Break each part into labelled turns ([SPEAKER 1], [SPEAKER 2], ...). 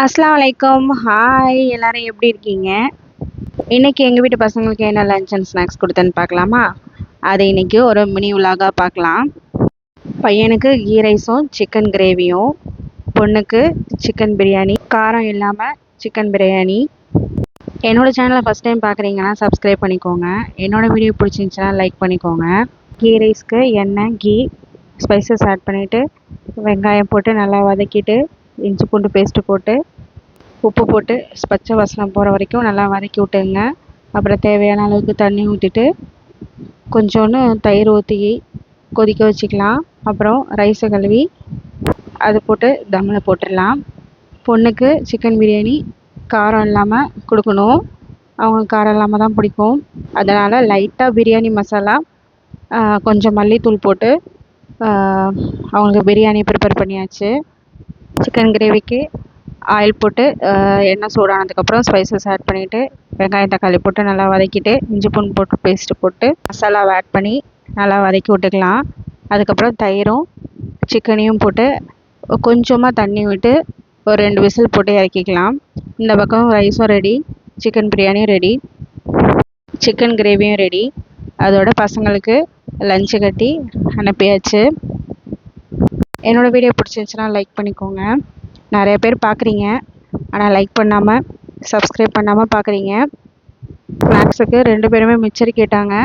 [SPEAKER 1] அஸ்ஸலாமு அலைக்கும். ஹாய், எல்லாரும் எப்படி இருக்கீங்க? இன்னைக்கு எங்கள் வீட்டு பசங்களுக்கு என்ன லஞ்ச் அண்ட் ஸ்நாக்ஸ் கொடுத்தேன்னு பார்க்கலாமா? அதை இன்னைக்கு ஒரு மினி விலாகாக பார்க்கலாம். பையனுக்கு கீ ரைஸும் சிக்கன் கிரேவியும், பொண்ணுக்கு சிக்கன் பிரியாணி, காரம் இல்லாமல் சிக்கன் பிரியாணி. என்னோடய சேனலை ஃபஸ்ட் டைம் பார்க்குறீங்கன்னா சப்ஸ்கிரைப் பண்ணிக்கோங்க. என்னோடய வீடியோ பிடிச்சிருந்துச்சுன்னா லைக் பண்ணிக்கோங்க. கீ ரைஸ்க்கு எண்ணெய், கீ, ஸ்பைசஸ் ஆட் பண்ணிவிட்டு வெங்காயம் போட்டு நல்லா வதக்கிட்டு இஞ்சி பூண்டு பேஸ்ட்டு போட்டு உப்பு போட்டு பச்சை வாசனை போகிற வரைக்கும் நல்லா வதக்கி விட்டுங்க. அப்புறம் தேவையான அளவுக்கு தண்ணி ஊற்றிட்டு கொஞ்சோண்டு தயிர் ஊற்றி கொதிக்க வச்சுக்கலாம். அப்புறம் ரைஸை கழுவி அது போட்டு தம்மில் போட்டுடலாம். பொண்ணுக்கு சிக்கன் பிரியாணி காரம் இல்லாமல் கொடுக்கணும். அவங்களுக்கு காரம் இல்லாமல் தான் பிடிக்கும். அதனால் லைட்டாக பிரியாணி மசாலா, கொஞ்சம் மல்லித்தூள் போட்டு அவங்களுக்கு பிரியாணி ப்ரிப்பேர் பண்ணியாச்சு. சிக்கன் கிரேவிக்கு ஆயில் போட்டு எண்ணெய் சூடானதுக்கப்புறம் ஸ்பைசஸ் ஆட் பண்ணிவிட்டு வெங்காயம் தக்காளி போட்டு நல்லா வதக்கிட்டு இஞ்சி பூண்டு போட்டு பேஸ்ட்டு போட்டு மசாலாவை ஆட் பண்ணி நல்லா வதக்கி விட்டுக்கலாம். அதுக்கப்புறம் தயிரும் சிக்கனையும் போட்டு கொஞ்சமாக தண்ணி விட்டு ஒரு 2 விசில் போட்டு இறக்கிக்கலாம். இந்த பக்கம் ரைஸும் ரெடி, சிக்கன் பிரியாணியும் ரெடி, சிக்கன் கிரேவியும் ரெடி. அதோட பசங்களுக்கு லஞ்சு கட்டி அனுப்பியாச்சு. என்னோடய வீடியோ பிடிச்சிருந்துச்சுன்னா லைக் பண்ணிக்கோங்க. நிறைய பேர் பார்க்குறீங்க, ஆனால் லைக் பண்ணாமல் சப்ஸ்கிரைப் பண்ணாமல் பார்க்குறீங்க. ஸ்நாக்ஸுக்கு 2 பேருமே மிக்சர் கேட்டாங்க.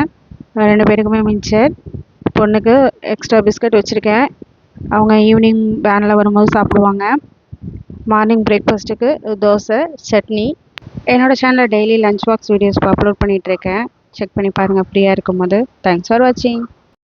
[SPEAKER 1] 2 பேருக்குமே மிக்சர். பொண்ணுக்கு எக்ஸ்ட்ரா பிஸ்கட் வச்சுருக்கேன். அவங்க ஈவினிங் வேனில் வரும்போது சாப்பிடுவாங்க. மார்னிங் பிரேக்ஃபாஸ்ட்டுக்கு தோசை, சட்னி. என்னோடய சேனலில் daily lunch box videos upload பண்ணிகிட்ருக்கேன். செக் பண்ணி பாருங்கள் ஃப்ரீயாக இருக்கும்போது. தேங்க்ஸ் ஃபார் வாட்சிங்.